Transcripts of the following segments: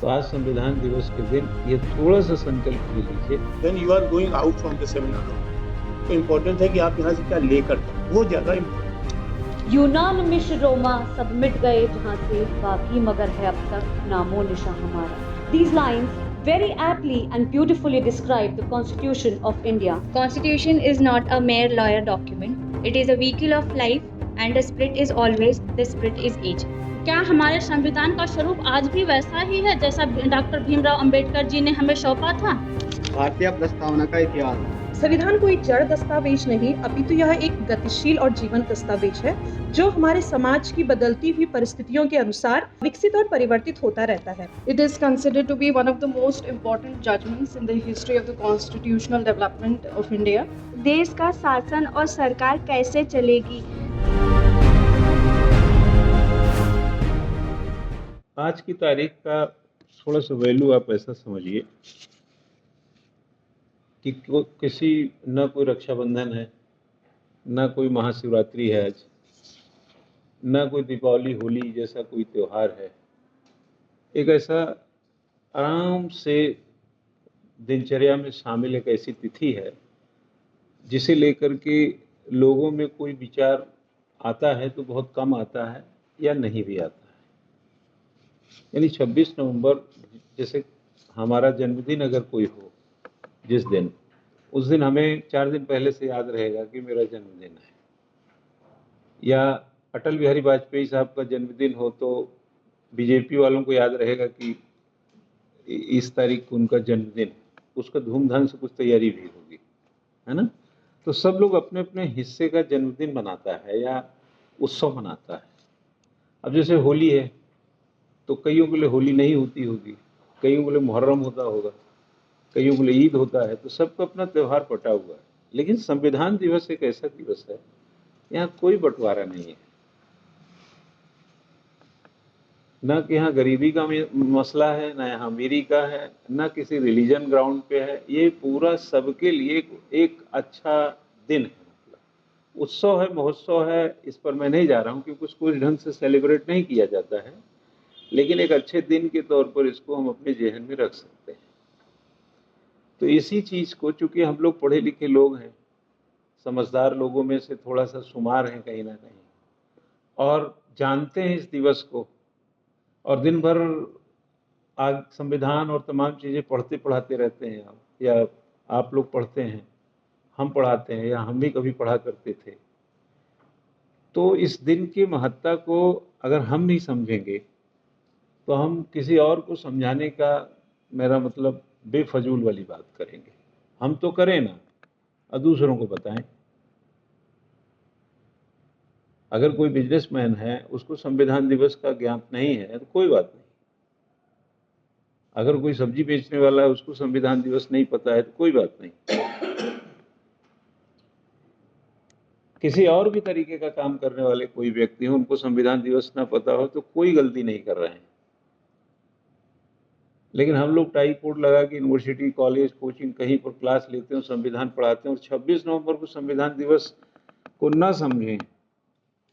तो आज संविधान दिवस के दिन ये थोड़ा सा संकल्प ले लीजिए। Then you are going out from the seminar, तो इम्पोर्टेंट है कि आप यहाँ से क्या लेकर जाए, वो ज़्यादा इम्पोर्टेंट। यूनानिमिश रोमा सब मिट गए जहाँ से, बाकी मगर है अब तक नामो निशा हमारा. These lines very aptly and beautifully describe the Constitution of India. Constitution is not a mere lawyer document. It is a vehicle of life, and the spirit is always, the spirit is age. क्या हमारे संविधान का स्वरूप आज भी वैसा ही है जैसा डॉक्टर भीमराव अंबेडकर जी ने हमें सौंपा था? भारतीय प्रस्तावना का इतिहास। संविधान कोई जड़ दस्तावेज नहीं, अपितु यह एक गतिशील और जीवंत दस्तावेज है जो हमारे समाज की बदलती हुई परिस्थितियों के अनुसार विकसित और परिवर्तित होता रहता है. It is considered to be one of the most important judgments in the history of the constitutional development of India. देश का शासन और सरकार कैसे चलेगी? आज की तारीख का थोड़ा सा वैल्यू आप ऐसा समझिए कि किसी न कोई रक्षाबंधन है, न कोई महाशिवरात्रि है आज, न कोई दीपावली होली जैसा कोई त्यौहार है. एक ऐसा आराम से दिनचर्या में शामिल एक ऐसी तिथि है जिसे लेकर के लोगों में कोई विचार आता है तो बहुत कम आता है या नहीं भी आता है. यानी 26 नवंबर जैसे हमारा जन्मदिन अगर कोई हो जिस दिन, उस दिन हमें 4 दिन पहले से याद रहेगा कि मेरा जन्मदिन है. या अटल बिहारी वाजपेयी साहब का जन्मदिन हो तो बीजेपी वालों को याद रहेगा कि इस तारीख को उनका जन्मदिन, उसका धूमधाम से कुछ तैयारी भी होगी, है ना. तो सब लोग अपने अपने हिस्से का जन्मदिन मनाता है या उत्सव मनाता है. अब जैसे होली है तो कईयों के लिए होली नहीं होती होगी, कईयों के लिए मुहर्रम होता होगा, कईयों के लिए ईद होता है, तो सबका अपना त्यौहार पटा हुआ है. लेकिन संविधान दिवस एक ऐसा दिवस है यहाँ कोई बंटवारा नहीं है, न कि यहाँ गरीबी का मसला है, न यहाँ अमीरी का है, न किसी रिलीजन ग्राउंड पे है. ये पूरा सबके लिए एक अच्छा दिन है, मतलब उत्सव है, महोत्सव है. इस पर मैं नहीं जा रहा हूँ क्योंकि उसको इस ढंग से सेलिब्रेट नहीं किया जाता है, लेकिन एक अच्छे दिन के तौर पर इसको हम अपने जेहन में रख सकते हैं. तो इसी चीज़ को, चूँकि हम लोग पढ़े लिखे लोग हैं, समझदार लोगों में से थोड़ा सा शुमार हैं कहीं ना कहीं, और जानते हैं इस दिवस को, और दिन भर आज संविधान और तमाम चीज़ें पढ़ते पढ़ाते रहते हैं, या आप लोग पढ़ते हैं, हम पढ़ाते हैं, या हम भी कभी पढ़ा करते थे. तो इस दिन की महत्ता को अगर हम नहीं समझेंगे तो हम किसी और को समझाने का, मेरा मतलब बेफजूल वाली बात करेंगे. हम तो करें ना, और दूसरों को बताएं. अगर कोई बिजनेसमैन है, उसको संविधान दिवस का ज्ञान नहीं है तो कोई बात नहीं. अगर कोई सब्जी बेचने वाला है, उसको संविधान दिवस नहीं पता है तो कोई बात नहीं. किसी और भी तरीके का काम करने वाले कोई व्यक्ति हो, उनको संविधान दिवस ना पता हो तो कोई गलती नहीं कर रहे हैं. लेकिन हम लोग टाई कोट लगा के यूनिवर्सिटी, कॉलेज, कोचिंग कहीं पर क्लास लेते हैं, संविधान पढ़ाते हैं, और 26 नवंबर को संविधान दिवस को ना समझें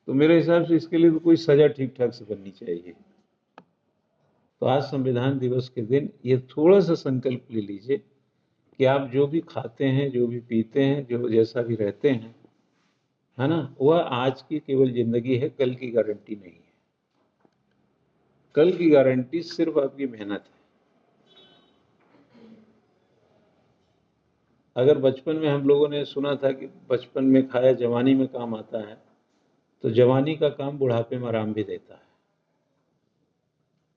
तो मेरे हिसाब से इसके लिए तो कोई सज़ा ठीक ठाक से बननी चाहिए. तो आज संविधान दिवस के दिन ये थोड़ा सा संकल्प ले लीजिए कि आप जो भी खाते हैं, जो भी पीते हैं, जो जैसा भी रहते हैं, है ना, वह आज की केवल ज़िंदगी है, कल की गारंटी नहीं है. कल की गारंटी सिर्फ आपकी मेहनत है. अगर बचपन में हम लोगों ने सुना था कि बचपन में खाया जवानी में काम आता है, तो जवानी का काम बुढ़ापे में आराम भी देता है.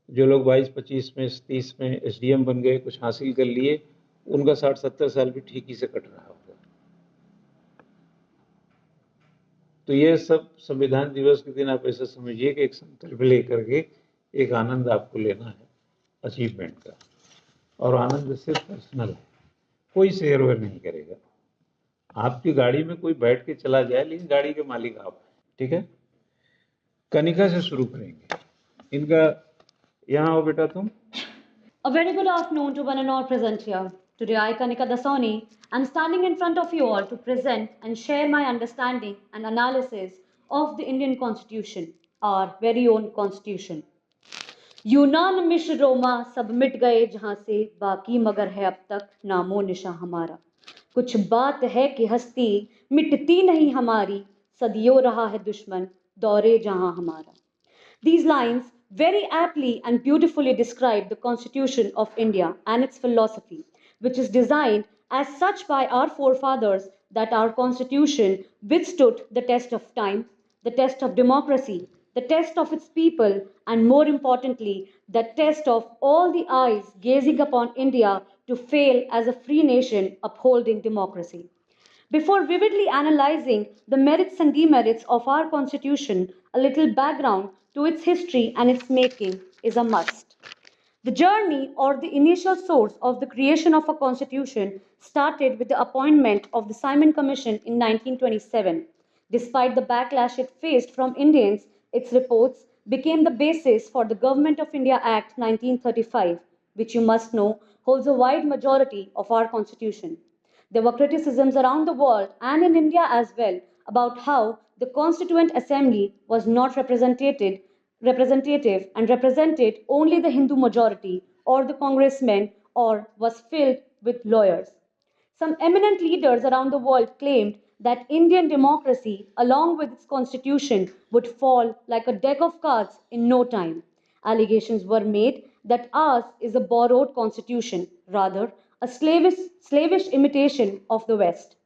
जो लोग 22-25 में, 30 में एसडीएम बन गए, कुछ हासिल कर लिए, उनका 60-70 साल भी ठीक ही से कट रहा होगा. तो यह सब संविधान दिवस के दिन आप ऐसा समझिए कि एक संकल्प लेकर के एक आनंद आपको लेना है अचीवमेंट का, और आनंद सिर्फ पर्सनल है, कोई शेयर वेयर नहीं करेगा. आपकी गाड़ी में कोई बैठ के चला जाए, लेकिन गाड़ी के मालिक आप हैं, ठीक है. कनिका से शुरू करेंगे. इनका यहाँ आओ बेटा तुम. A very good afternoon to one and all present here. Today I, Kanika Dasani, am standing in front of you all to present and share my understanding and analysis of the Indian Constitution, our very own Constitution. यूनान रोमा सब मिट गए जहां से, बाकी मगर है अब तक नामो निशा हमारा। कुछ बात है कि हस्ती मिटती नहीं हमारी, सदियों रहा है दुश्मन दौरे जहां हमारा। These lines very aptly and beautifully describe the Constitution of India and its philosophy, which is designed as such by our forefathers that our Constitution withstood the test of time, the test of democracy, the test of its people, and more importantly, the test of all the eyes gazing upon India to fail as a free nation upholding democracy. Before vividly analyzing the merits and demerits of our Constitution, a little background to its history and its making is a must. The journey or the initial source of the creation of a constitution started with the appointment of the Simon Commission in 1927. Despite the backlash it faced from Indians, its reports became the basis for the Government of India Act 1935, which you must know holds a wide majority of our constitution. There were criticisms around the world and in India as well about how the Constituent Assembly was not representative and represented only the Hindu majority or the congressmen or was filled with lawyers. Some eminent leaders around the world claimed that Indian democracy, along with its constitution, would fall like a deck of cards in no time. Allegations were made that ours is a borrowed constitution, rather, a slavish imitation of the West.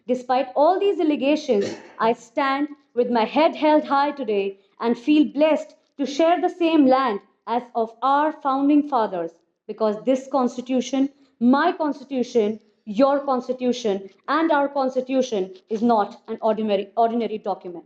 Despite all these allegations, I stand with my head held high today and feel blessed to share the same land as of our founding fathers because this constitution, my constitution, your constitution, and our constitution is not an ordinary document.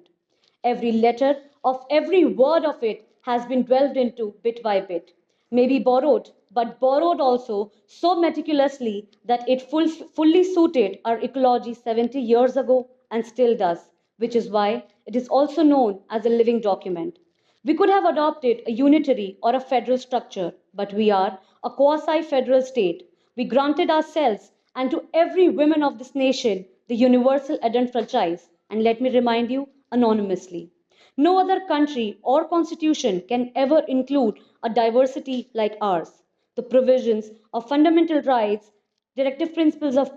Every letter of every word of it has been delved into bit by bit, maybe borrowed, but borrowed also so meticulously that it fully suited our ecology 70 years ago and still does, which is why it is also known as a living document. We could have adopted a unitary or a federal structure, but we are a quasi federal state. We granted ourselves and to every woman of this nation the universal Eden franchise, and let me remind you, anonymously. No other country or constitution can ever include a diversity like ours. The provisions of fundamental rights, directive principles of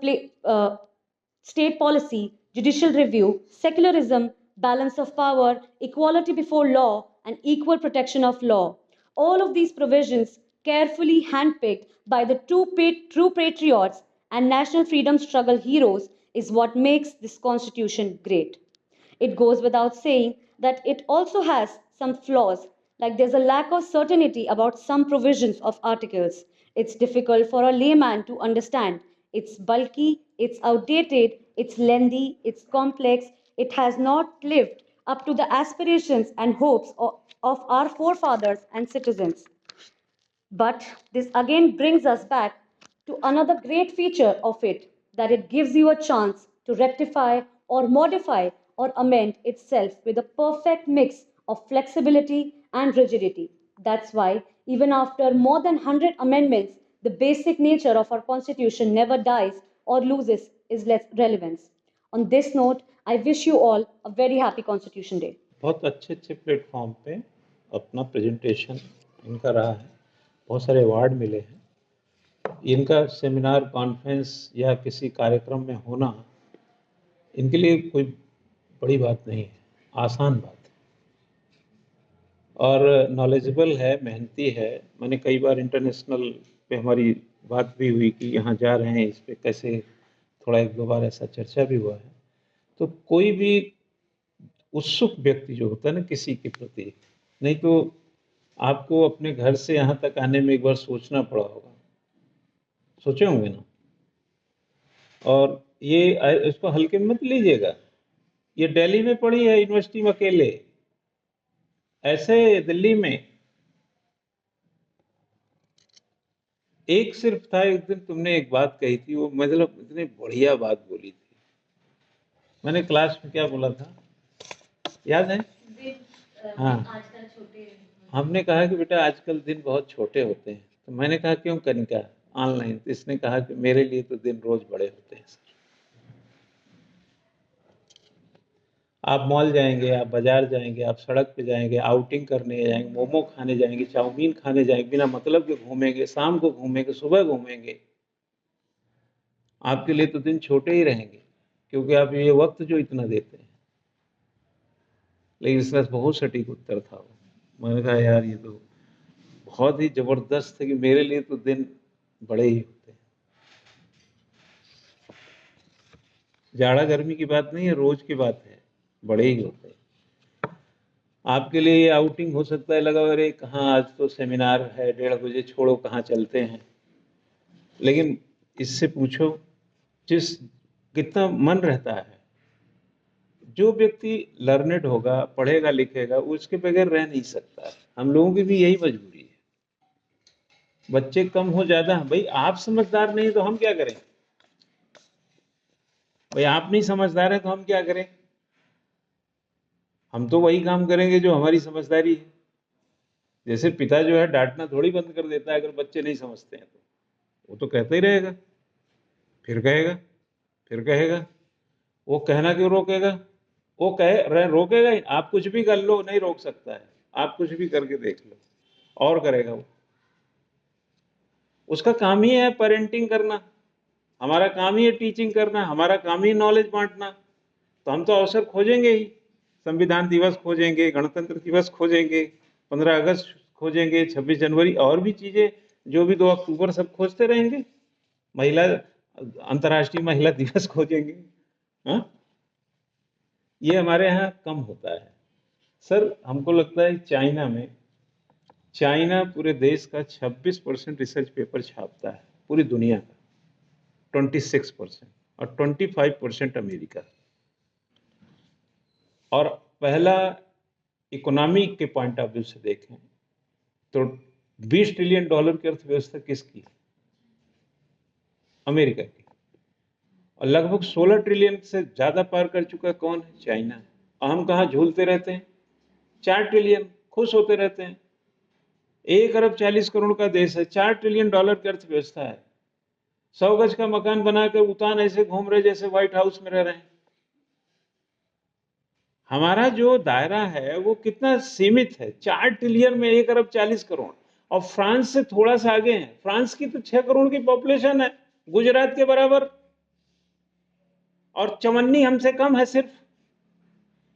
state policy, judicial review, secularism, balance of power, equality before law, and equal protection of law. All of these provisions, carefully handpicked by the true patriots and national freedom struggle heroes, is what makes this constitution great. It goes without saying that it also has some flaws, like there's a lack of certainty about some provisions of articles. It's difficult for a layman to understand. It's bulky, it's outdated, it's lengthy, it's complex. It has not lived up to the aspirations and hopes of our forefathers and citizens. But this again brings us back to another great feature of it, that it gives you a chance to rectify or modify or amend itself with a perfect mix of flexibility and rigidity. That's why, even after more than 100 amendments, the basic nature of our Constitution never dies or loses its relevance. On this note, I wish you all a very happy Constitution Day. बहुत अच्छे platform पे अपना presentation इनका रहा है, बहुत सारे award मिले हैं। इनका सेमिनार, कॉन्फ्रेंस या किसी कार्यक्रम में होना इनके लिए कोई बड़ी बात नहीं है, आसान बात है और नॉलेजेबल है, मेहनती है। मैंने कई बार इंटरनेशनल पे हमारी बात भी हुई कि यहाँ जा रहे हैं, इस पे कैसे, थोड़ा एक दो बार ऐसा चर्चा भी हुआ है। तो कोई भी उत्सुक व्यक्ति जो होता है ना किसी के प्रति, नहीं तो आपको अपने घर से यहाँ तक आने में एक बार सोचना पड़ा होगा, सोचे होंगे ना। और ये इसको हल्के में मत लीजिएगा। ये दिल्ली में पढ़ी है यूनिवर्सिटी में अकेले, ऐसे दिल्ली में एक सिर्फ था। एक दिन तुमने एक बात कही थी, वो मतलब इतनी बढ़िया बात बोली थी। मैंने क्लास में क्या बोला था याद है? हाँ, हमने कहा कि बेटा आजकल दिन बहुत छोटे होते हैं। तो मैंने कहा क्यों कनिका, ऑनलाइन? तो इसने कहा कि मेरे लिए तो दिन रोज बड़े होते हैं सर। आप मॉल जाएंगे, आप बाजार जाएंगे, आप सड़क पे जाएंगे, आउटिंग करने जाएंगे, मोमो खाने जाएंगे, चाउमीन खाने जाएंगे, बिना मतलब के घूमेंगे, शाम को घूमेंगे, सुबह घूमेंगे, आपके लिए तो दिन छोटे ही रहेंगे, क्योंकि आप ये वक्त जो इतना देते हैं। लेकिन इसका बहुत सटीक उत्तर था वो। मैंने कहा यार ये तो बहुत ही जबरदस्त है कि मेरे लिए तो दिन बड़े ही होते हैं। जाड़ा गर्मी की बात नहीं है, रोज की बात है, बड़े ही होते हैं। आपके लिए ये आउटिंग हो सकता है लगा अरे कहाँ आज तो सेमिनार है 1:30 बजे, छोड़ो कहाँ चलते हैं। लेकिन इससे पूछो जिस कितना मन रहता है। जो व्यक्ति लर्नेड होगा, पढ़ेगा लिखेगा, वो उसके बगैर रह नहीं सकता। हम लोगों की भी यही मजबूरी है। बच्चे कम हो ज्यादा, भाई आप समझदार नहीं तो हम क्या करें? भाई आप नहीं समझदार है तो हम क्या करें? हम तो वही काम करेंगे जो हमारी समझदारी है। जैसे पिता जो है डांटना थोड़ी बंद कर देता है अगर बच्चे नहीं समझते हैं तो वो तो कहता ही रहेगा, फिर कहेगा, फिर कहेगा। वो कहना क्यों रोकेगा? वो रोकेगा ही। आप कुछ भी कर लो, नहीं रोक सकता है। आप कुछ भी करके देख लो, और करेगा वो। उसका काम ही है पेरेंटिंग करना, हमारा काम ही है टीचिंग करना, हमारा काम ही नॉलेज बांटना। तो हम तो अवसर खोजेंगे ही। संविधान दिवस खोजेंगे, गणतंत्र दिवस खोजेंगे, 15 अगस्त खोजेंगे, 26 जनवरी और भी चीजें जो भी 2 अक्टूबर सब खोजते रहेंगे। महिला अंतर्राष्ट्रीय महिला दिवस खोजेंगे। हाँ, ये हमारे यहाँ कम होता है सर। हमको लगता है चाइना पूरे देश का 26% रिसर्च पेपर छापता है, पूरी दुनिया का 26%, और 25% अमेरिका। और पहला इकोनॉमी के पॉइंट ऑफ व्यू से देखें तो $20 ट्रिलियन की अर्थव्यवस्था किसकी? अमेरिका की। और लगभग 16 ट्रिलियन से ज्यादा पार कर चुका कौन है? चाइना। और हम कहाँ झूलते रहते हैं? 4 ट्रिलियन, खुश होते रहते हैं। 1 अरब 40 करोड़ का देश है, $4 ट्रिलियन की अर्थव्यवस्था है। 100 गज का मकान बनाकर उतान ऐसे घूम रहे जैसे व्हाइट हाउस में रह रहे हैं। हमारा जो दायरा है वो कितना सीमित है। 4 ट्रिलियन में 1 अरब 40 करोड़। और फ्रांस से थोड़ा सा आगे है। फ्रांस की तो 6 करोड़ की पॉपुलेशन है, गुजरात के बराबर, और चवन्नी हमसे कम है सिर्फ।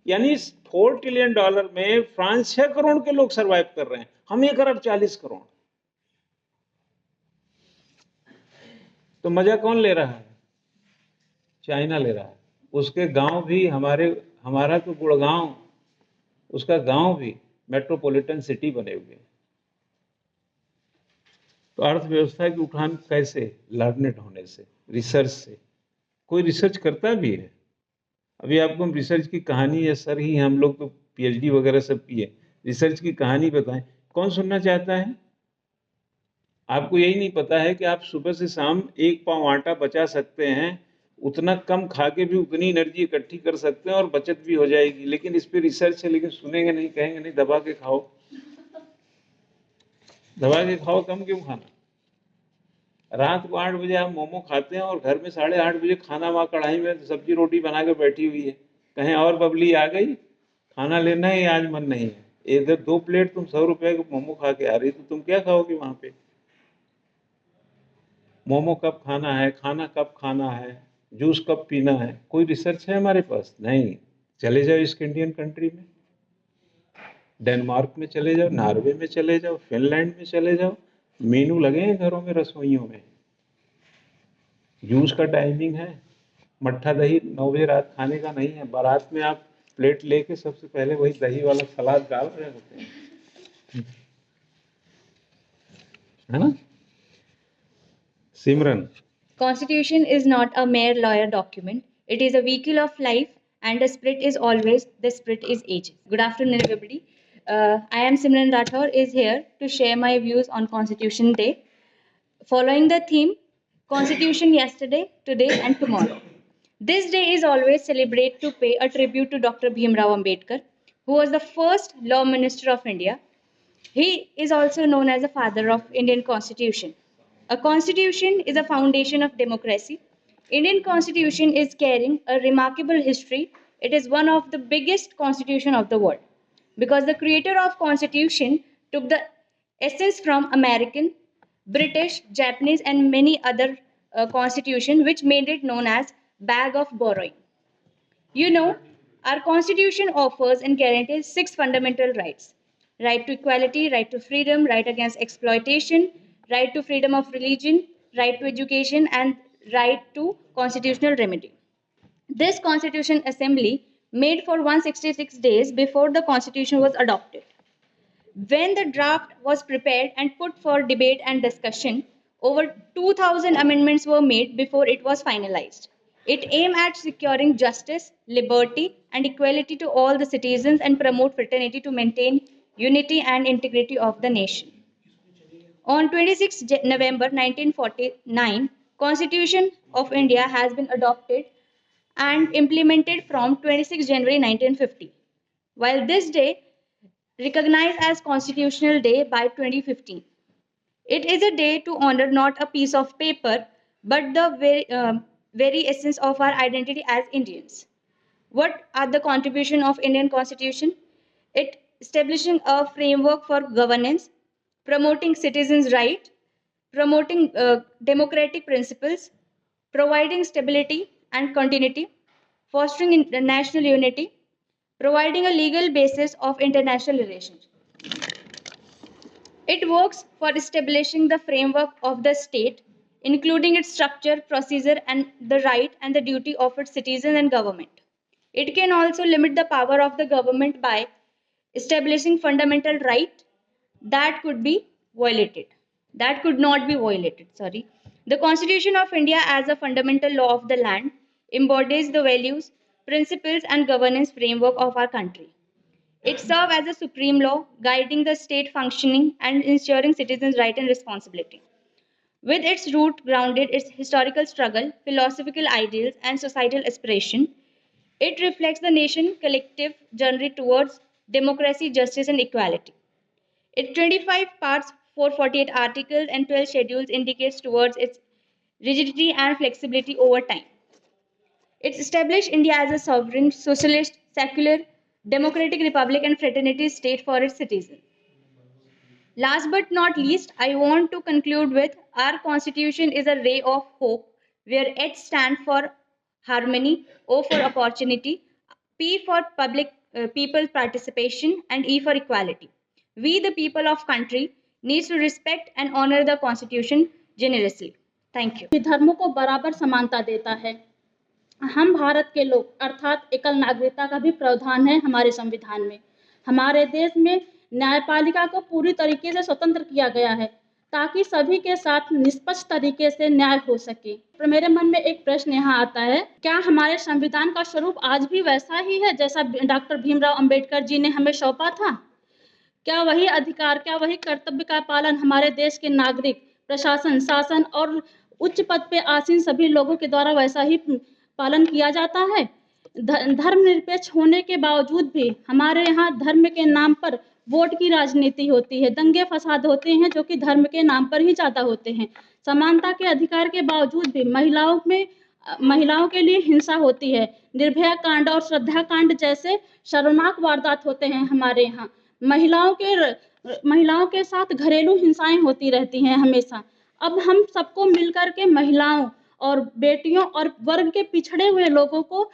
यानी $4 ट्रिलियन में फ्रांस 6 करोड़ के लोग सरवाइव कर रहे हैं, हम 1 अरब 40 करोड़। तो मजा कौन ले रहा है? चाइना ले रहा है। उसके गांव भी हमारा तो गुड़गांव, उसका गांव भी मेट्रोपॉलिटन सिटी बने हुए हैं। तो अर्थव्यवस्था की उठान कैसे? लर्नेड होने से, रिसर्च से। कोई रिसर्च करता भी है। अभी आपको हम रिसर्च की कहानी, या सर ही हम लोग तो PhD वगैरह सब किए, रिसर्च की कहानी बताएं, कौन सुनना चाहता है? आपको यही नहीं पता है कि आप सुबह से शाम 1 पाव आटा बचा सकते हैं, उतना कम खा के भी उतनी एनर्जी इकट्ठी कर सकते हैं और बचत भी हो जाएगी। लेकिन इस पे रिसर्च है, लेकिन सुनेंगे नहीं, कहेंगे नहीं दबा के खाओ, दबा के खाओ, कम क्यों खाना? रात को 8 बजे आप मोमो खाते हैं और घर में 8:30 बजे खाना वहाँ कढ़ाई में सब्जी रोटी बना के बैठी हुई है, कहें और बबली आ गई, खाना लेना है, आज मन नहीं है। इधर 2 प्लेट तुम 100 रुपए के मोमो खा के आ रही, तो तुम क्या खाओगे वहां पे? मोमो कब खाना है, खाना कब खाना है, जूस कब पीना है, कोई रिसर्च है हमारे पास? नहीं। चले जाओ स्कैंडिनेवियन कंट्री में, डेनमार्क में चले जाओ, नॉर्वे में चले जाओ, फिनलैंड में चले जाओ, मेनू लगे हैं घरों में, रसोइयों में। जूस का टाइमिंग है, मट्ठा दही 9 बजे रात खाने का नहीं है। बारात में आप प्लेट लेके सबसे पहले वही दही वाला सलाद डाल रहे होते हैं, है ना सिमरन? Constitution is not a mere lawyer document. It is a vehicle of life, and the spirit is age. Good afternoon, everybody. I am Simran Rathor is here to share my views on Constitution Day. Following the theme, Constitution yesterday, today, and tomorrow. This day is always celebrated to pay a tribute to Dr. Bhimrao Ambedkar, who was the first Law Minister of India. He is also known as the father of Indian Constitution. A constitution is a foundation of democracy. Indian Constitution is carrying a remarkable history it is one of the biggest constitution of the world because the creator of constitution took the essence from American, British, Japanese, and many other constitution, which made it known as bag of borrowing. You know, our constitution offers and guarantees 6 fundamental rights: right to equality, right to freedom, right against exploitation, right to freedom of religion, right to education, and right to constitutional remedy. This Constitution Assembly made for 166 days before the Constitution was adopted. When the draft was prepared and put for debate and discussion, over 2,000 amendments were made before it was finalized. It aimed at securing justice, liberty, and equality to all the citizens and promote fraternity to maintain unity and integrity of the nation. On 26 November 1949, Constitution of India has been adopted and implemented from 26 January 1950. While this day recognized as Constitutional Day by 2015. It is a day to honor not a piece of paper, but the very essence of our identity as Indians. What are the contribution of Indian Constitution? It establishing a framework for governance, promoting citizens' right, promoting democratic principles, providing stability and continuity, fostering national unity, providing a legal basis of international relations. It works for establishing the framework of the state, including its structure, procedure, and the right and the duty of its citizens and government. It can also limit the power of the government by establishing fundamental right that could be violated. That could not be violated, sorry. The Constitution of India as a fundamental law of the land embodies the values, principles, and governance framework of our country. It serves as a supreme law, guiding the state functioning and ensuring citizens' right and responsibility. With its root grounded its historical struggle, philosophical ideals, and societal aspiration, it reflects the nation's collective journey towards democracy, justice, and equality. Its 25 parts, 448 articles, and 12 schedules indicates towards its rigidity and flexibility over time. It established India as a sovereign, socialist, secular, democratic republic and fraternity state for its citizens. Last but not least, I want to conclude with our constitution is a ray of hope where H stands for harmony, O for opportunity, P for people participation and E for equality. We the people of country needs to respect and honor the constitution generously. Thank you. धर्मों को बराबर समानता देता है। हम भारत के लोग अर्थात एकल नागरिकता का भी प्रावधान है हमारे संविधान में। हमारे देश में न्यायपालिका को पूरी तरीके से स्वतंत्र किया गया है ताकि सभी के साथ निष्पक्ष तरीके से न्याय हो सके। पर मेरे मन में एक प्रश्न यहाँ आता है, क्या हमारे संविधान का स्वरूप आज भी वैसा ही है जैसा डॉक्टर भीमराव अंबेडकर जी ने हमें सौंपा था? क्या वही अधिकार, क्या वही कर्तव्य का पालन हमारे देश के नागरिक, प्रशासन, शासन और उच्च पद पे आसीन सभी लोगों के द्वारा वैसा ही पालन किया जाता है? धर्मनिरपेक्ष होने के बावजूद भी हमारे यहाँ धर्म के नाम पर वोट की राजनीति होती है, दंगे फसाद होते हैं जो कि धर्म के नाम पर ही ज़्यादा होते हैं। समानता के अधिकार के बावजूद भी महिलाओं के लिए हिंसा होती है। निर्भया कांड और श्रद्धा कांड जैसे शर्मनाक वारदात होते हैं हमारे यहाँ। महिलाओं के साथ घरेलू हिंसाएं होती रहती हैं हमेशा। अब हम सबको मिलकर के महिलाओं और बेटियों और वर्ग के पिछड़े हुए लोगों को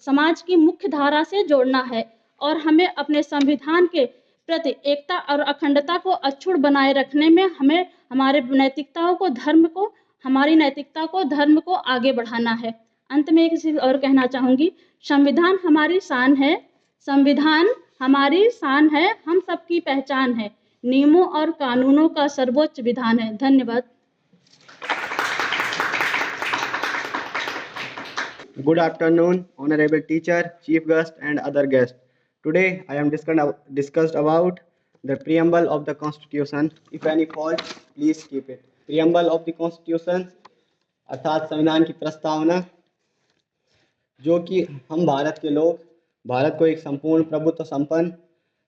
समाज की मुख्य धारा से जोड़ना है और हमें अपने संविधान के प्रति एकता और अखंडता को अक्षुण्ण बनाए रखने में हमें हमारी नैतिकता को धर्म को आगे बढ़ाना है। अंत में एक चीज और कहना चाहूँगी, संविधान हमारी शान है, संविधान हमारी शान है, हम सबकी पहचान है, नियमों और कानूनों का सर्वोच्च विधान है। धन्यवाद। Good afternoon, honorable teacher, chief guest, and other guests. Today, I am discussed about the preamble of the Constitution. If any fault, please keep it. Preamble of the Constitution, अर्थात संविधान की प्रस्तावना, जो कि हम भारत के लोग भारत को एक संपूर्ण प्रभुत्व संपन्न,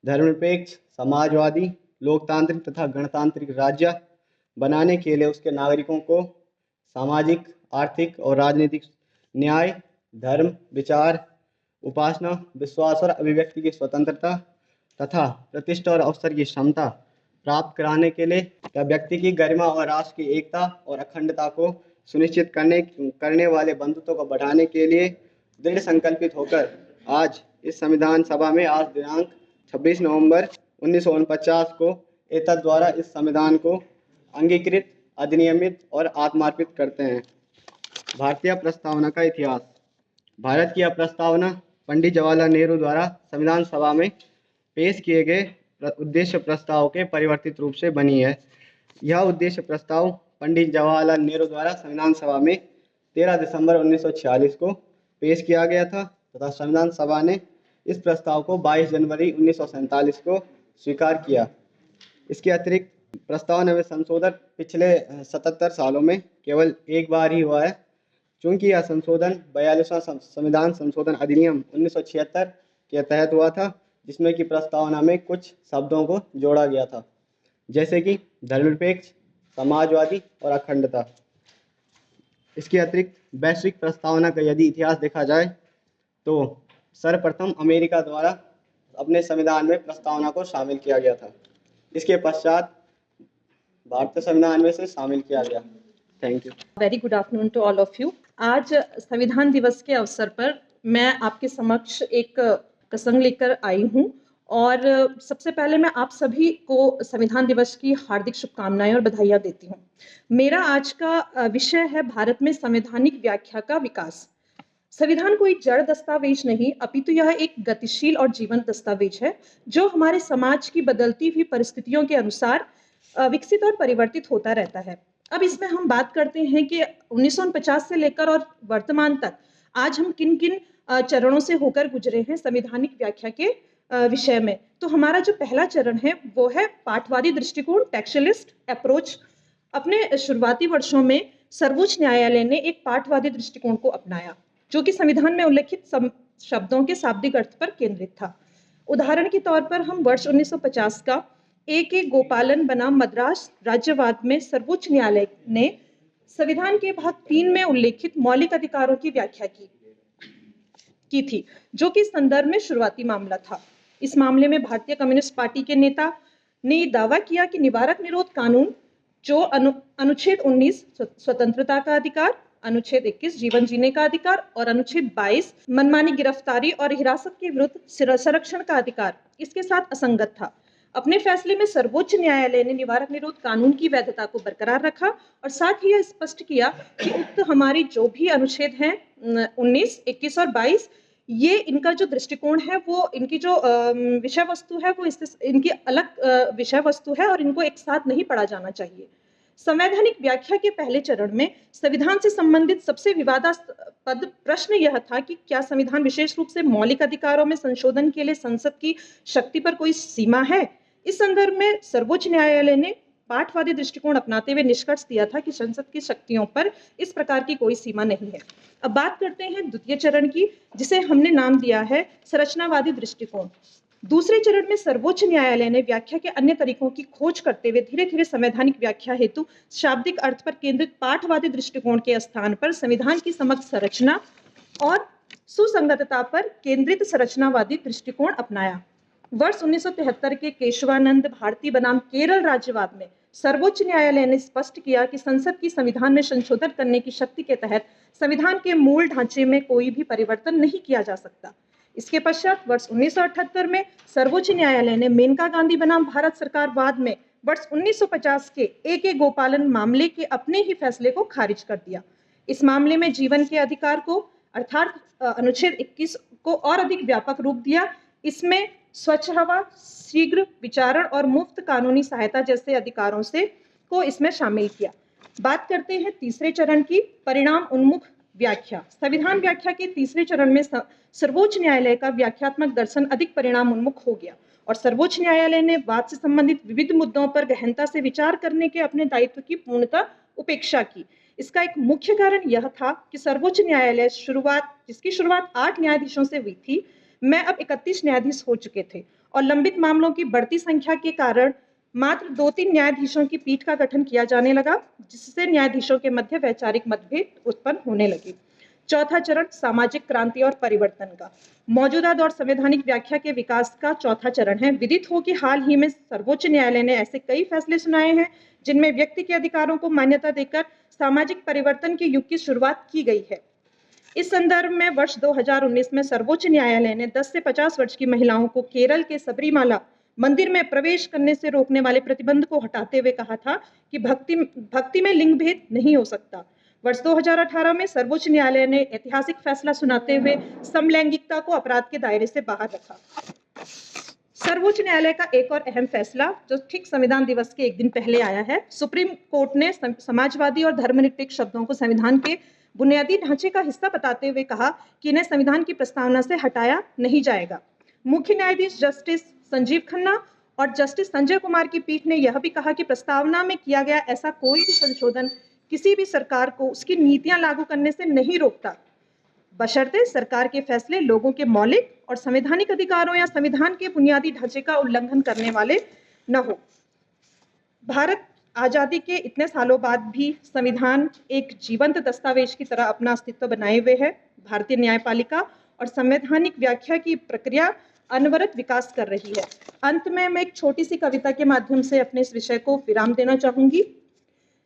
धर्मनिरपेक्ष, समाजवादी, लोकतांत्रिक तथा गणतांत्रिक राज्य बनाने के लिए उसके नागरिकों को सामाजिक, आर्थिक और राजनीतिक न्याय, धर्म, विचार, उपासना, विश्वास और अभिव्यक्ति की स्वतंत्रता तथा प्रतिष्ठा और अवसर की क्षमता प्राप्त कराने के लिए तथा व्यक्ति की गरिमा और राष्ट्र की एकता और अखंडता को सुनिश्चित करने वाले बंधुत्व को बढ़ाने के लिए दृढ़ संकल्पित होकर आज इस संविधान सभा में आज दिनांक 26 नवंबर 1949 को एतद द्वारा इस संविधान को अंगीकृत, अधिनियमित और आत्मार्पित करते हैं। भारतीय प्रस्तावना का इतिहास। भारत की यह प्रस्तावना पंडित जवाहरलाल नेहरू द्वारा संविधान सभा में पेश किए गए उद्देश्य प्रस्ताव के परिवर्तित रूप से बनी है। यह उद्देश्य प्रस्ताव पंडित जवाहरलाल नेहरू द्वारा संविधान सभा में 13 दिसंबर 1946 को पेश किया गया था तथा संविधान सभा ने इस प्रस्ताव को 22 जनवरी 1947 को स्वीकार किया। इसके अतिरिक्त प्रस्तावना में संशोधन पिछले 77 सालों में केवल एक बार ही हुआ है, चूँकि यह संशोधन 42वां संविधान संशोधन अधिनियम 1976 के तहत हुआ था, जिसमें कि प्रस्तावना में कुछ शब्दों को जोड़ा गया था, जैसे कि धर्मनिरपेक्ष, समाजवादी और अखंडता। इसके अतिरिक्त वैश्विक प्रस्तावना का यदि इतिहास देखा जाए तो सर्वप्रथम अमेरिका द्वारा अपने संविधान में प्रस्तावना को शामिल किया गया था। इसके पश्चात भारतीय संविधान में से शामिल किया गया। Thank you. Very good afternoon to all of you. आज संविधान दिवस के अवसर पर मैं आपके समक्ष एक प्रसंग लेकर आई हूँ और सबसे पहले मैं आप सभी को संविधान दिवस की हार्दिक शुभकामनाएं और बधाइयाँ देती हूँ। मेरा आज का विषय है भारत में संवैधानिक व्याख्या का विकास। संविधान कोई जड़ दस्तावेज नहीं, अपितु यह एक गतिशील और जीवंत दस्तावेज है जो हमारे समाज की बदलती हुई परिस्थितियों के अनुसार विकसित और परिवर्तित होता रहता है। अब इसमें हम बात करते हैं कि 1949 से लेकर और वर्तमान तक आज हम किन किन चरणों से होकर गुजरे हैं संवैधानिक व्याख्या के विषय में। तो हमारा जो पहला चरण है वो है पाठवादी दृष्टिकोण, टेक्सुअलिस्ट अप्रोच। अपने शुरुआती वर्षों में सर्वोच्च न्यायालय ने एक पाठवादी दृष्टिकोण को अपनाया जो कि संविधान में उल्लेखित शब्दों के शाब्दिक अर्थ पर केंद्रित था। उदाहरण के तौर पर हम वर्ष 1950 का A.K. गोपालन बनाम मद्रास राज्यवाद में सर्वोच्च न्यायालय ने संविधान के भाग 3 में उल्लेखित मौलिक अधिकारों की व्याख्या की थी, जो कि संदर्भ में शुरुआती मामला था। इस मामले में भारतीय कम्युनिस्ट पार्टी के नेता ने दावा किया कि निवारक निरोध कानून जो अनुच्छेद 19 स्वतंत्रता का अधिकार, अनुच्छेद 21 जीवन जीने का अधिकार और अनुच्छेद 22 मनमानी गिरफ्तारी और हिरासत के विरुद्ध संरक्षण का अधिकार इसके साथ असंगत था। अपने फैसले में सर्वोच्च न्यायालय ने निवारक निरोध कानून की वैधता को बरकरार रखा और साथ ही यह स्पष्ट किया कि उक्त हमारी जो भी अनुच्छेद हैं 19, 21 और 22, ये इनका जो दृष्टिकोण है वो इनकी जो विषय वस्तु है वो इससे इनकी अलग विषय वस्तु है और इनको एक साथ नहीं पढ़ा जाना चाहिए। संवैधानिक व्याख्या के पहले चरण में संविधान से संबंधित सबसे विवादास्पद प्रश्न यह था कि क्या संविधान विशेष रूप से मौलिक अधिकारों में संशोधन के लिए संसद की शक्ति पर कोई सीमा है। इस संदर्भ में सर्वोच्च न्यायालय ने पाठवादी दृष्टिकोण अपनाते हुए निष्कर्ष दिया था कि संसद की शक्तियों पर इस प्रकार की कोई सीमा नहीं है। अब बात करते हैं द्वितीय चरण की, जिसे हमने नाम दिया है संरचनावादी दृष्टिकोण। दूसरे चरण में सर्वोच्च न्यायालय ने व्याख्या के अन्य तरीकों की खोज करते हुए धीरे धीरे संवैधानिक व्याख्या हेतु शाब्दिक अर्थ पर केंद्रित पाठवादी दृष्टिकोण के स्थान पर संविधान की समग्र संरचना और सुसंगतता पर केंद्रित संरचनावादी दृष्टिकोण अपनाया। वर्ष 1973 के केशवानंद भारती बनाम केरल राज्यवाद में सर्वोच्च न्यायालय ने स्पष्ट किया कि संसद की संविधान में संशोधन करने की शक्ति के तहत संविधान के मूल ढांचे में कोई भी परिवर्तन नहीं किया जा सकता। इसके पश्चात वर्ष 1978 में सर्वोच्च न्यायालय ने मेनका गांधी बनाम भारत सरकार वाद में वर्ष 1950 के A.K. गोपालन मामले के अपने ही फैसले को खारिज कर दिया। इस मामले में जीवन के अधिकार को अर्थात अनुच्छेद 21 को और अधिक व्यापक रूप दिया। इसमें स्वच्छ हवा, शीघ्र विचारण और मुफ्त कानूनी सहायता जैसे अधिकारों को इसमें शामिल किया। बात करते हैं तीसरे चरण की, परिणाम उन्मुख व्याख्या। संविधान व्याख्या के तीसरे चरण में सर्वोच्च न्यायालय का व्याख्यात्मक दर्शन अधिक परिणाम उन्मुख हो गया और सर्वोच्च न्यायालय ने वाद से संबंधित विविध मुद्दों पर गहनता से विचार करने के अपने दायित्व की पूर्णतः उपेक्षा की। इसका एक मुख्य कारण यह था कि सर्वोच्च न्यायालय जिसकी शुरुआत 8 न्यायाधीशों से हुई थी, में अब 31 न्यायाधीश हो चुके थे और लंबित मामलों की बढ़ती संख्या के कारण मात्र 2-3 न्यायाधीशों की पीठ का गठन किया जाने लगा, जिससे न्यायाधीशों के मध्य वैचारिक मतभेद उत्पन्न होने लगे। चौथा चरण सामाजिक क्रांति और परिवर्तन का। मौजूदा दौर संवैधानिक व्याख्या के विकास का चौथा चरण है। विदित हो कि हाल ही में सर्वोच्च न्यायालय ने ऐसे कई फैसले सुनाए हैं जिनमें व्यक्ति के अधिकारों को मान्यता देकर सामाजिक परिवर्तन के युग की शुरुआत की गई है। इस संदर्भ में वर्ष 2019 में सर्वोच्च न्यायालय ने 10 से 50 वर्ष की महिलाओं को केरल के सबरीमाला मंदिर में प्रवेश करने से रोकने वाले प्रतिबंध को हटाते हुए कहा था कि भक्ति में लिंग भेद नहीं हो सकता। वर्ष 2018 में सर्वोच्च न्यायालय ने ऐतिहासिक फैसला सुनाते हुए समलैंगिकता को अपराध के दायरे से बाहर रखा। सर्वोच्च न्यायालय का एक और अहम फैसला जो ठीक संविधान दिवस के एक दिन पहले आया है, सुप्रीम कोर्ट ने समाजवादी और धर्मनिरपेक्ष शब्दों को संविधान के बुनियादी ढांचे का हिस्सा बताते हुए कहा कि इन्हें संविधान की प्रस्तावना से हटाया नहीं जाएगा। मुख्य न्यायाधीश जस्टिस संजीव खन्ना और जस्टिस संजय कुमार की पीठ ने यह भी कहा कि प्रस्तावना में किया गया ऐसा कोई भी संशोधन किसी भी सरकार को उसकी नीतियां लागू करने से नहीं रोकता, बशर्ते सरकार के फैसले लोगों के मौलिक और संवैधानिक अधिकारों या संविधान के बुनियादी ढांचे का उल्लंघन करने वाले न हो। भारत आजादी के इतने सालों बाद भी संविधान एक जीवंत दस्तावेज की तरह अपना अस्तित्व बनाए हुए है। भारतीय न्यायपालिका और संवैधानिक व्याख्या की प्रक्रिया अनवरत विकास कर रही है। अंत में मैं एक छोटी सी कविता के माध्यम से अपने इस विषय को विराम देना चाहूंगी।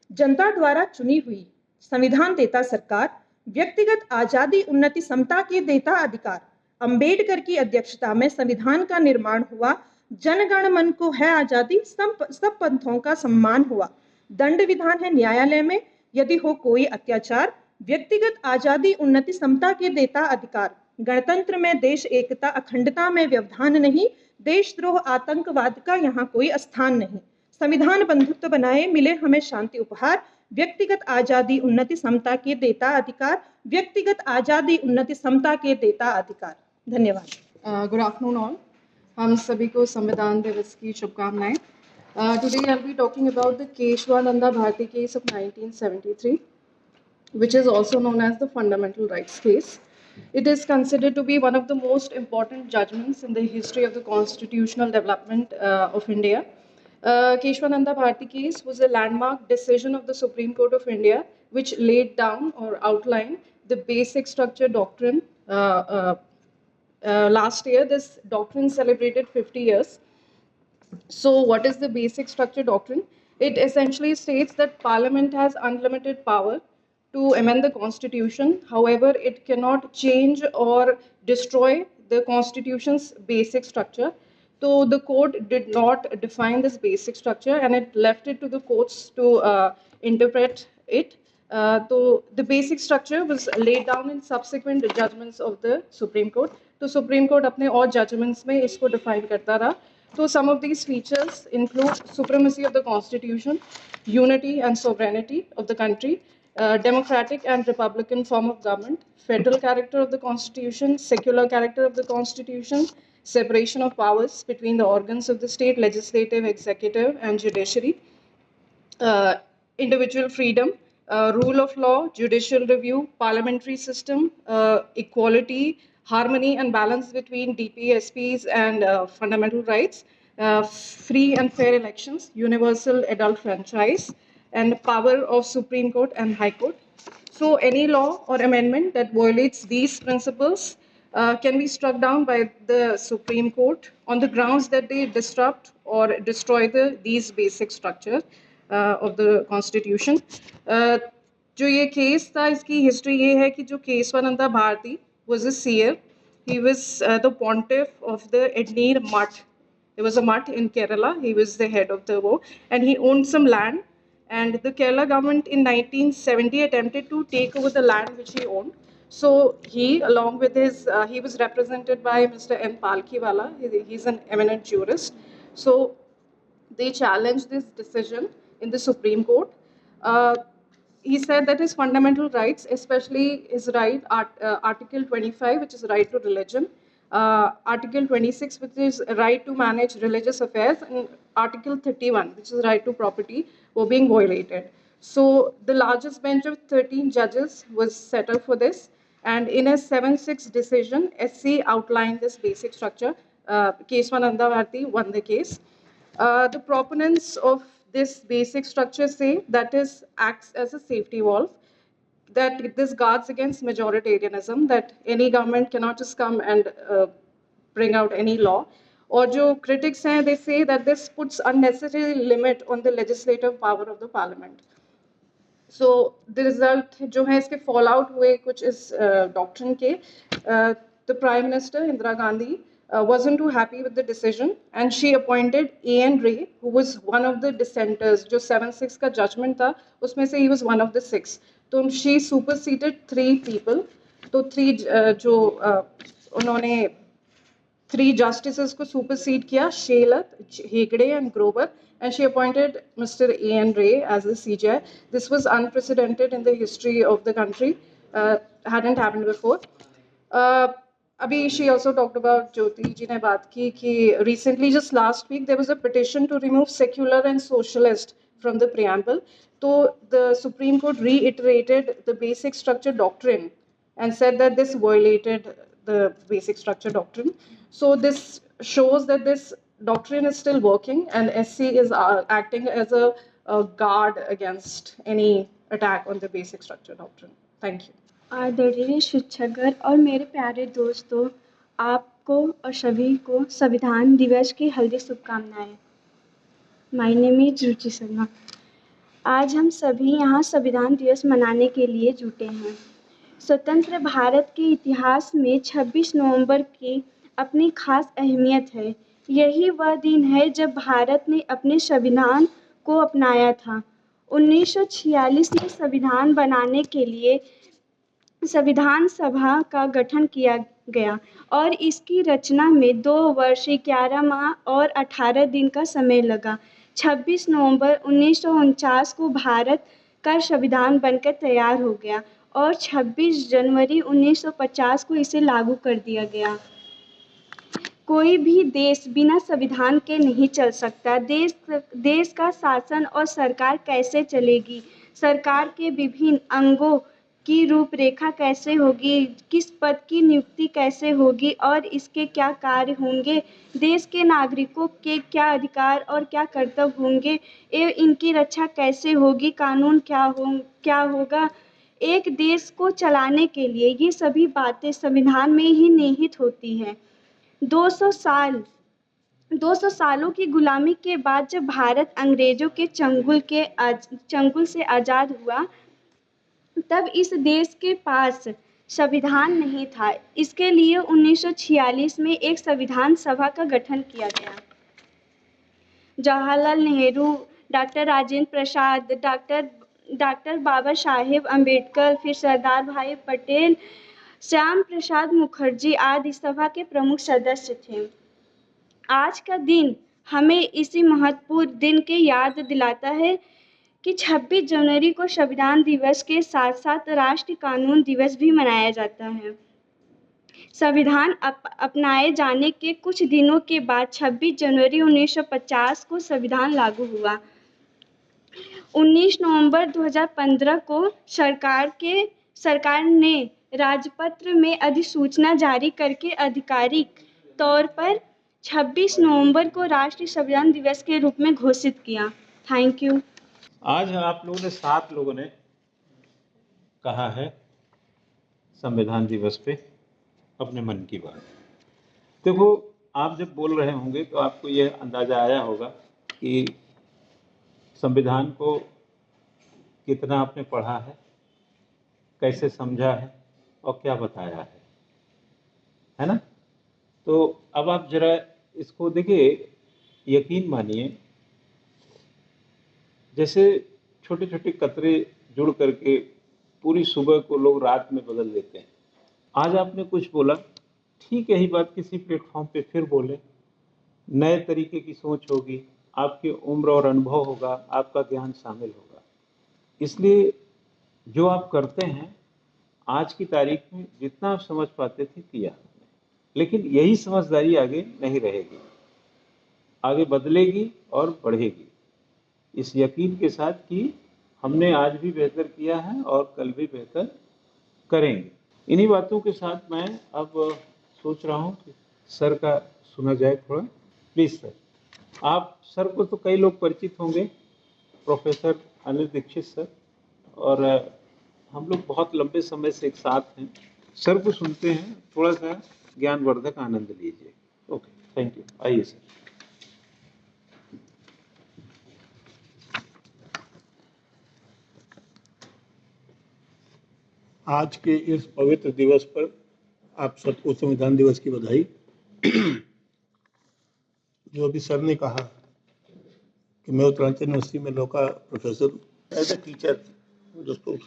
जनता द्वारा चुनी हुई संविधान देता सरकार, व्यक्तिगत आजादी उन्नति समता के देता अधिकार। अंबेडकर की अध्यक्षता में संविधान का निर्माण हुआ, जनगण मन को है आजादी, सब पंथों का सम्मान हुआ। दंड विधान है न्यायालय में, यदि हो कोई अत्याचार, व्यक्तिगत आजादी उन्नति समता के देता अधिकार। गणतंत्र में देश एकता अखंडता में व्यवधान नहीं, देशद्रोह आतंकवाद का यहाँ कोई स्थान नहीं। संविधान बंधुत्व बनाए, मिले हमें शांति उपहार, व्यक्तिगत आजादी उन्नति समता के देता अधिकार, व्यक्तिगत आजादी उन्नति समता के देता अधिकार। धन्यवाद। Good afternoon all. हम सभी को संविधान दिवस की शुभकामनाएं। Today I will be talking about the Kesavananda Bharati case of 1973, which is also known as the fundamental rights case. It is considered to be one of the most important judgments in the history of the constitutional development of India. Keshwananda Bharati case was a landmark decision of the Supreme Court of India, which laid down or outlined the basic structure doctrine. Last year, this doctrine celebrated 50 years. So what is the basic structure doctrine? It essentially states that Parliament has unlimited power to amend the Constitution. However, it cannot change or destroy the Constitution's basic structure. So the court did not define this basic structure and it left it to the courts to interpret it. So the basic structure was laid down in subsequent judgments of the Supreme Court. तो Supreme Court अपने और judgments में इसको define करता रहा. So some of these features include supremacy of the Constitution, unity and sovereignty of the country, democratic and republican form of government, federal character of the Constitution, secular character of the Constitution, separation of powers between the organs of the state, legislative, executive, and judiciary, individual freedom, rule of law, judicial review, parliamentary system, equality, harmony and balance between DPSPs and fundamental rights, free and fair elections, universal adult franchise, and power of Supreme Court and High Court. So any law or amendment that violates these principles can be struck down by the Supreme Court on the grounds that they disrupt or destroy these basic structures of the Constitution. जो ये case था, इसकी history ये है कि जो Kesavananda Bharti was a seer. He was the pontiff of the Ednir Mutt. There was a mutt in Kerala. He was the head of the war, and he owned some land. And the Kerala government in 1970 attempted to take over the land which he owned. So he, along with his, he was represented by Mr. N. Palkhiwala. He's an eminent jurist. So they challenged this decision in the Supreme Court. He said that his fundamental rights, especially his right, Article 25, which is right to religion, Article 26, which is right to manage religious affairs, and Article 31, which is right to property, were being violated. So the largest bench of 13 judges was set up for this, and in a 7-6 decision, SC outlined this basic structure. Keshwananda Bharati won the case. The proponents of this basic structure say that it acts as a safety valve. that this guards against majoritarianism, that any government cannot just come and bring out any law. Or जो critics हैं, they say that this puts unnecessary limit on the legislative power of the parliament. So the result जो है इसके fallout हुए कुछ इस doctrine के, the Prime Minister Indira Gandhi wasn't too happy with the decision, and she appointed A.N. Ray, who was one of the dissenters. जो 7-6 का judgment था, उसमें से he was one of the 6. तो she superseded 3 people. तो 3 जो उन्होंने 3 justices को supersede किया, Shelat, Hegde and Grover, and she appointed Mr. A.N. Ray as the CJI. This was unprecedented in the history of the country, hadn't happened before. Abhi, she also talked about, Jyoti ji ne baat ki recently, just last week, there was a petition to remove secular and socialist from the preamble. So the Supreme Court reiterated the basic structure doctrine and said that this violated the basic structure doctrine. So this shows that this doctrine is still working, and SC is acting as a guard against any attack on the basic structure doctrine. Thank you. आदरणीय शिक्षकगण और मेरे प्यारे दोस्तों, आपको और सभी को संविधान दिवस की हार्दिक शुभकामनाएं। माय नेम इज रुचि शर्मा। आज हम सभी यहाँ संविधान दिवस मनाने के लिए जुटे हैं। स्वतंत्र भारत के इतिहास में 26 नवंबर की अपनी खास अहमियत है। यही वह दिन है जब भारत ने अपने संविधान को अपनाया था। 1946 में संविधान बनाने के लिए संविधान सभा का गठन किया गया और इसकी रचना में 2 वर्ष 11 माह और 18 दिन का समय लगा। 26 नवंबर 1949 को भारत का संविधान बनकर तैयार हो गया और 26 जनवरी 1950 को इसे लागू कर दिया गया। कोई भी देश बिना संविधान के नहीं चल सकता। देश का शासन और सरकार कैसे चलेगी, सरकार के विभिन्न अंगों की रूपरेखा कैसे होगी, किस पद की नियुक्ति कैसे होगी और इसके क्या कार्य होंगे, देश के नागरिकों के क्या अधिकार और क्या कर्तव्य होंगे एवं इनकी रक्षा कैसे होगी, कानून क्या होगा। एक देश को चलाने के लिए ये सभी बातें संविधान में ही निहित होती हैं। 200 सालों की गुलामी के बाद जब भारत अंग्रेजों के चंगुल से आज़ाद हुआ, तब इस देश के पास संविधान नहीं था। इसके लिए 1946 में एक संविधान सभा का गठन किया गया। जवाहरलाल नेहरू, डॉक्टर राजेंद्र प्रसाद, डॉक्टर बाबा साहेब अम्बेडकर, फिर सरदार भाई पटेल, श्याम प्रसाद मुखर्जी आदि सभा के प्रमुख सदस्य थे। आज का दिन हमें इसी महत्वपूर्ण दिन की याद दिलाता है कि 26 जनवरी को संविधान दिवस के साथ साथ राष्ट्रीय कानून दिवस भी मनाया जाता है। संविधान अपनाए जाने के कुछ दिनों के बाद 26 जनवरी 1950 को संविधान लागू हुआ। 19 नवंबर 2015 को सरकार ने राजपत्र में अधिसूचना जारी करके आधिकारिक तौर पर 26 नवंबर को राष्ट्रीय संविधान दिवस के रूप में घोषित किया। Thank you. आज आप लोगों ने 7 लोगों ने कहा है संविधान दिवस पे अपने मन की बात। देखो, आप जब बोल रहे होंगे तो आपको ये अंदाज़ा आया होगा कि संविधान को कितना आपने पढ़ा है, कैसे समझा है और क्या बताया है ना। तो अब आप जरा इसको देखिए, यकीन मानिए जैसे छोटे छोटे कतरे जुड़ करके पूरी सुबह को लोग रात में बदल देते हैं। आज आपने कुछ बोला, ठीक यही बात किसी प्लेटफॉर्म पे फिर बोले, नए तरीके की सोच होगी, आपकी उम्र और अनुभव होगा, आपका ज्ञान शामिल होगा। इसलिए जो आप करते हैं आज की तारीख में जितना आप समझ पाते थे किया, लेकिन यही समझदारी आगे नहीं रहेगी, आगे बदलेगी और बढ़ेगी इस यकीन के साथ कि हमने आज भी बेहतर किया है और कल भी बेहतर करेंगे। इन्हीं बातों के साथ मैं अब सोच रहा हूँ कि सर का सुना जाए थोड़ा। Please sir. आप सर को तो कई लोग परिचित होंगे, प्रोफेसर अनिल दीक्षित सर, और हम लोग बहुत लंबे समय से एक साथ हैं। सर को सुनते हैं, थोड़ा सा ज्ञानवर्धक आनंद लीजिए। Okay, thank you. आइए सर। आज के इस पवित्र दिवस पर आप सबको संविधान दिवस की बधाई। जो अभी सर ने कहा कि मैं उत्तरांचल यूनिवर्सिटी में लॉ का प्रोफेसर हूँ, एज ए टीचर दोस्तों,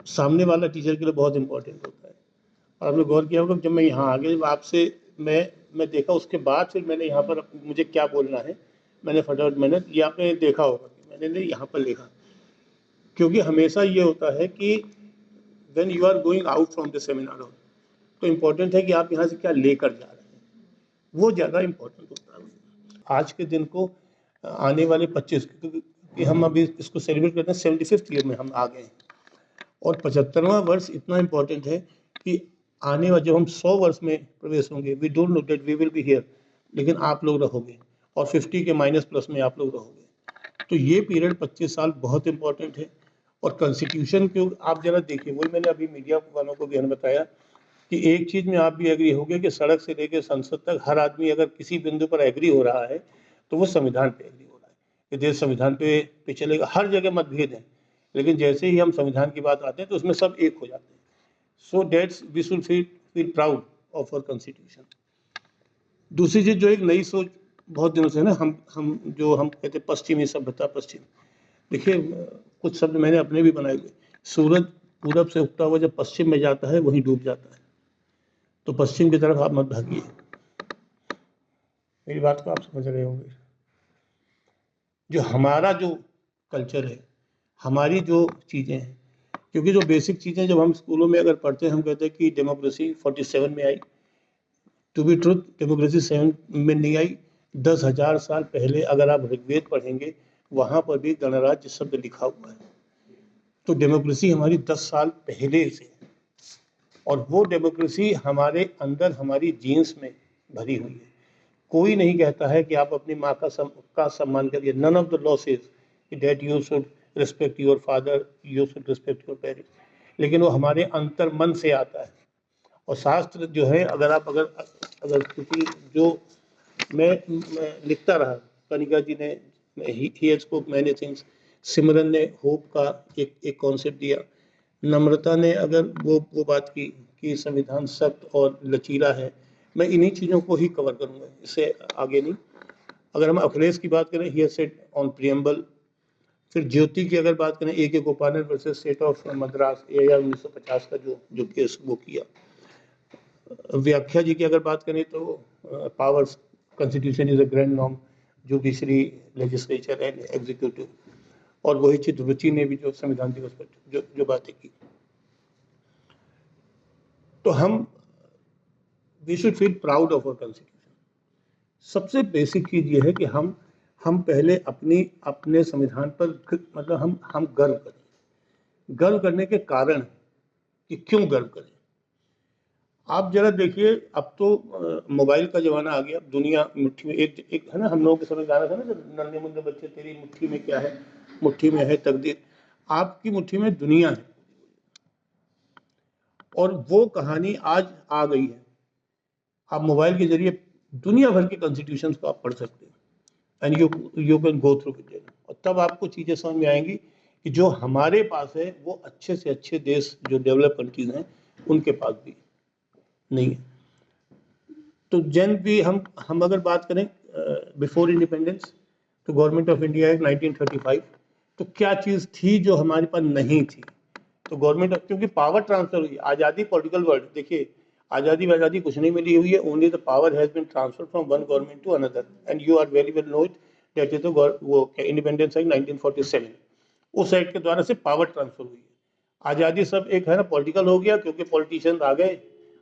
सामने वाला टीचर के लिए बहुत इंपॉर्टेंट होता है। और आपने गौर किया होगा, जब मैं यहाँ आ गया, आपसे मैं देखा, उसके बाद फिर मैंने यहाँ पर मुझे क्या बोलना है, मैंने फटाफट मैंने ये आपने देखा होगा कि मैंने यहाँ पर लिखा, क्योंकि हमेशा ये होता है कि when you are going out from the seminar hall, तो इम्पोर्टेंट है कि आप यहाँ से क्या लेकर जा रहे हैं, वो ज़्यादा इम्पोर्टेंट होता है। आज के दिन को आने वाले 25, क्योंकि हम अभी इसको सेलिब्रेट करते हैं 75th ईयर में हम आ गए हैं, और 75वां वर्ष इतना इम्पोर्टेंट है कि आने वाले जब हम 100 वर्ष में प्रवेश होंगे, we don't know that we will be here, लेकिन आप लोग रहोगे, और 50 के माइनस प्लस में आप लोग रहोगे। तो ये पीरियड 25 साल बहुत इंपॉर्टेंट है। और कॉन्स्टिट्यूशन को आप जरा देखिए, वही मैंने अभी मीडिया वालों को भी हमने बताया कि एक चीज़ में आप भी एग्री होंगे कि सड़क से लेकर संसद तक हर आदमी अगर किसी बिंदु पर एग्री हो रहा है तो वो संविधान पे एग्री हो रहा है कि देश संविधान पे चलेगा। हर जगह मतभेद है, लेकिन जैसे ही हम संविधान की बात आते हैं तो उसमें सब एक हो जाते हैं। So that's we should feel proud of our constitution. दूसरी चीज़, जो एक नई सोच बहुत दिनों से है ना, हम कहते हैं पश्चिमी सभ्यता, पश्चिम, देखिए कुछ शब्द मैंने अपने भी बनाए हुए। सूरज पूरब से उगता हुआ जब पश्चिम में जाता है वहीं डूब जाता है, तो पश्चिम की तरफ आप मत भागिए। मेरी बात को आप समझ रहे होंगे। जो हमारा जो कल्चर है, हमारी जो चीज़ें हैं, क्योंकि जो बेसिक चीज़ें जब हम स्कूलों में अगर पढ़ते हैं, हम कहते हैं कि डेमोक्रेसी 47 में आई। टू बी ट्रुथ, डेमोक्रेसी 7 में नहीं आई। 10,000 साल पहले अगर आप ऋग्वेद पढ़ेंगे, वहाँ पर भी गणराज्य शब्द लिखा हुआ है। तो डेमोक्रेसी हमारी 10 साल पहले से है, और वो डेमोक्रेसी हमारे अंदर, हमारी जीन्स में भरी हुई है। कोई नहीं कहता है कि आप अपनी माँ का सम्मान करिए। None of the law says that you should respect your father, you should respect your parents, लेकिन वो हमारे अंतर मन से आता है। और शास्त्र जो है, अगर क्योंकि जो मैं लिखता रहा, कनिका जी ने ही स्पोक मैनी थिंग्स, सिमरन ने होप का एक कॉन्सेप्ट दिया, नम्रता ने अगर वो बात की कि संविधान सख्त और लचीला है। मैं इन्हीं चीज़ों को ही कवर करूँगा, इससे आगे नहीं। अगर हम अखिलेश की बात करें, ही सेड ऑन प्रियम्बल। फिर ज्योति की अगर बात करें, A.K. गोपालन versus state of Madras, AIR 1950 का जो केस वो किया। व्याख्या जी की अगर बात करें तो powers, constitution is a grand norm, judiciary, legislature and executive. और वही चीज रुचि ने भी जो संविधान दिवस पर जो बातें की। तो हम we should feel proud of our constitution. सबसे बेसिक चीज ये है कि हम पहले अपने संविधान पर मतलब हम गर्व करें। गर्व करने के कारण कि क्यों गर्व करें, आप जरा देखिए, अब तो मोबाइल का जमाना आ गया। दुनिया मुट्ठी में, एक है ना, हम लोगों के समय गाना था ना, जब नन्हे मुन्ने बच्चे तेरी मुट्ठी में क्या है, मुट्ठी में है तकदीर। आपकी मुट्ठी में दुनिया है, और वो कहानी आज आ गई है। आप मोबाइल के जरिए दुनिया भर के कॉन्स्टिट्यूशंस को आप पढ़ सकते हैं, and you can go through it, और तब आपको चीज़ें समझ में आएंगी कि जो हमारे पास है वो अच्छे से अच्छे देश, जो डेवलप कंट्रीज हैं, उनके पास भी नहीं है। तो जन भी हम अगर बात करें बिफोर इंडिपेंडेंस, तो गवर्नमेंट ऑफ इंडिया एक्ट 1935, तो क्या चीज़ थी जो हमारे पास नहीं थी? तो गवर्नमेंट, क्योंकि पावर ट्रांसफर हुई, आज़ादी पॉलिटिकल वर्ड, देखिए आज़ादी कुछ नहीं मिली हुई है, only the power has been transfer from one government to another, and you are very well know it, that is वो इंडिपेंडेंस एक्ट 1947। उस एक्ट के द्वारा से पावर ट्रांसफर हुई है। आज़ादी सब एक है ना, पॉलिटिकल हो गया क्योंकि पॉलिटिशियन आ गए,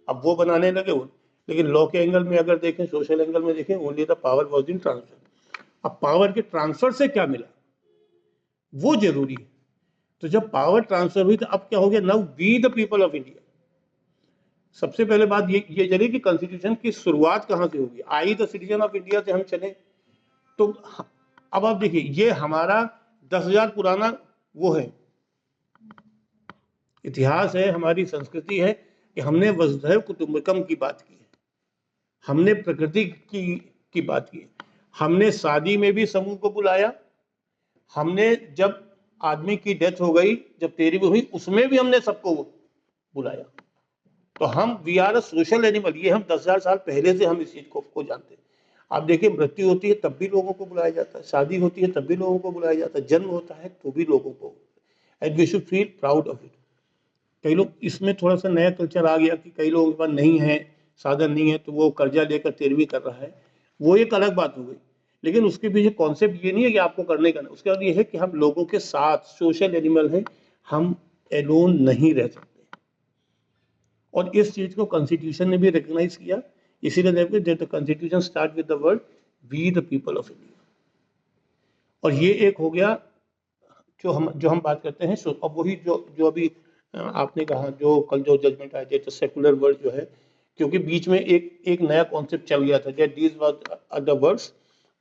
अब वो बनाने लगे वो। लेकिन लॉ के एंगल में अगर देखें, सोशल एंगल में देखें, only the power was in transfer. अब पावर के ट्रांसफर से क्या मिला वो जरूरी है। तो जब पावर ट्रांसफर हुई तो अब क्या हो गया, now we the people of India. सबसे पहले बात ये चली कि कॉन्स्टिट्यूशन की शुरुआत कहाँ से होगी, I the citizen of India से हम चले। तो अब आप देखिए, ये हमारा 10,000 पुराना वो है, इतिहास है, हमारी संस्कृति है कि हमने वसुधैव कुटुंबकम की बात की है, हमने प्रकृति की बात की है, हमने शादी में भी समूह को बुलाया, हमने जब आदमी की डेथ हो गई, जब तेरी हुई, उसमें भी हमने सबको बुलाया। तो हम we are a social animal. ये हम 10,000 साल पहले से हम इस चीज को जानते हैं। आप देखिए, मृत्यु होती है तब भी लोगों को बुलाया जाता है, शादी होती है तब भी लोगों को बुलाया जाता है, जन्म होता है तो भी लोगों को, and we should feel proud of it. कई लोग, इसमें थोड़ा सा नया कल्चर आ गया कि कई लोगों के पास नहीं है, साधन नहीं है, तो वो कर्जा लेकर 13वीं कर रहा है, वो एक अलग बात हो गई। लेकिन उसके पीछे कॉन्सेप्ट ये नहीं है कि आपको करने का, उसके बाद ये है कि हम लोगों के साथ सोशल एनिमल हैं, हम एलोन नहीं रह सकते। और इस चीज को कॉन्स्टिट्यूशन ने भी रिकॉग्नाइज किया, इसीलिए देखिए that the constitution start with the word we the people of India. और ये एक हो गया जो हम बात करते हैं। अब वही जो अभी आपने कहा, जो कल जो जजमेंट आया तो सेकुलर वर्ड जो है, क्योंकि बीच में एक नया कॉन्सेप्ट चल गया था, that these were the words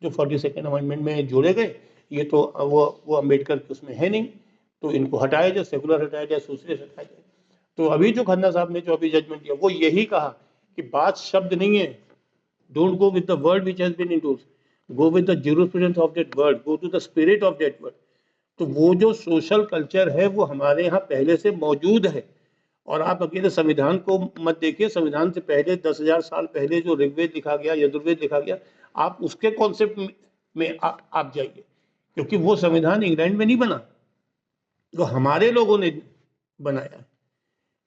जो 42nd अमेंडमेंट में जोड़े गए, ये तो वो अम्बेडकर के उसमें है नहीं, तो इनको हटाया जाए, सेकुलर हटाया जाए, सोशलिस्ट हटाया जाए। तो अभी जो खन्ना साहब ने जो अभी जजमेंट दिया, वो यही कहा कि बात शब्द नहीं है, don't go with the word which has been introduced, go with the jurisprudence of that word, go to the spirit of that word. तो वो जो सोशल कल्चर है वो हमारे यहाँ पहले से मौजूद है। और आप अकेले संविधान को मत देखिए, संविधान से पहले 10,000 साल पहले जो ऋग्वेद लिखा गया, यजुर्वेद लिखा गया, आप उसके कॉन्सेप्ट में आप जाइए, क्योंकि वो संविधान इंग्लैंड में नहीं बना, वो हमारे लोगों ने बनाया है।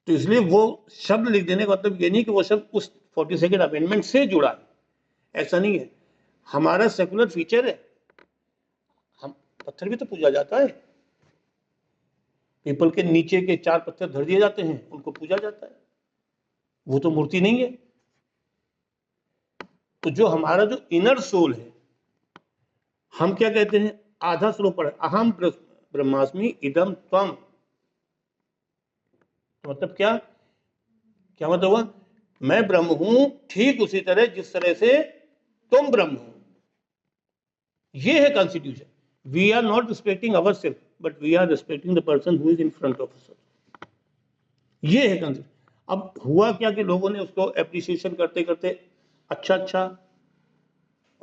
तो इसलिए वो शब्द लिख देने का मतलब ये नहीं कि वो शब्द उस 42nd अमेंडमेंट से जुड़ा है, ऐसा नहीं है। हमारा सेकुलर फीचर है, हम पत्थर भी तो पूजा जाता है, पीपल के नीचे के 4 पत्थर धर दिए जाते हैं, उनको पूजा जाता है, वो तो मूर्ति नहीं है। तो जो हमारा जो इनर सोल है, हम क्या कहते हैं, आधा श्लोक पढ़े, अहम ब्रह्मास्मि इदम त्वम। तो मतलब क्या मतलब हुआ, मैं ब्रह्म हूं ठीक उसी तरह जिस तरह से तुम ब्रह्म हो। ये है constitution. We are not respecting our self, but we are respecting the person who is in front of us. ये है कॉन्स्टिट्यूशन। अब हुआ क्या कि लोगों ने उसको एप्रिसिएशन करते करते अच्छा,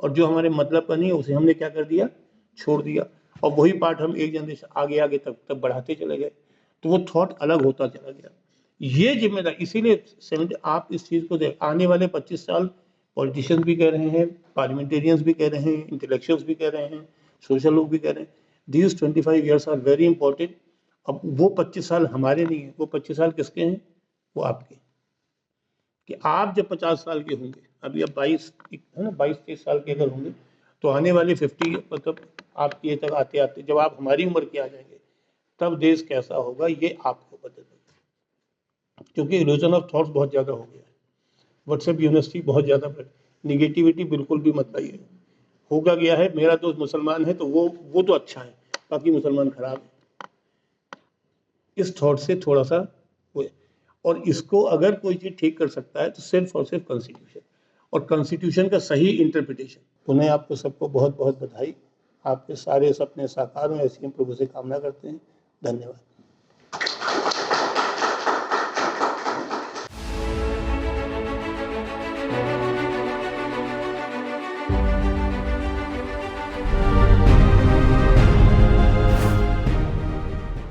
और जो हमारे मतलब का नहीं है उसे हमने क्या कर दिया, छोड़ दिया, और वही पार्ट हम एक जनरेशन आगे तक बढ़ाते चले गए, तो वो थॉट अलग होता चला गया। ये जिम्मेदार, इसीलिए आप इस चीज को देख, आने वाले 25 साल पॉलिटिशियंस भी कह रहे हैं, पार्लियामेंटेरियंस भी कह रहे हैं, इंटेलेक्चुअल्स भी कह रहे हैं, सोशल लोग भी कह रहे हैं, these 25 years are very important. अब वो 25 साल हमारे नहीं है, वो 25 साल किसके हैं, वो आपके। कि आप जब 50 साल के होंगे, अभी आप 22-23 साल के अगर होंगे, तो आने वाले 50 मतलब आपकी ये तक आते आते जब आप हमारी उम्र के आ जाएंगे, तब देश कैसा होगा ये आपको पता चलेगा। क्योंकि इल्यूजन ऑफ थॉट्स बहुत ज़्यादा हो गया है, व्हाट्सएप यूनिवर्सिटी बहुत ज़्यादा बढ़, निगेटिविटी बिल्कुल भी मत लाइए। होगा गया है, मेरा दोस्त मुसलमान है तो वो तो अच्छा है, बाकी मुसलमान खराब है, इस थॉट से थोड़ा सा वो। और इसको अगर कोई चीज़ ठीक कर सकता है तो सिर्फ और सिर्फ कॉन्स्टिट्यूशन, और कॉन्स्टिट्यूशन का सही इंटरप्रिटेशन। पुनः आपको सबको बहुत बहुत बधाई, आपके सारे सपने साकार हों, ऐसी हम प्रभु से कामना करते हैं। धन्यवाद।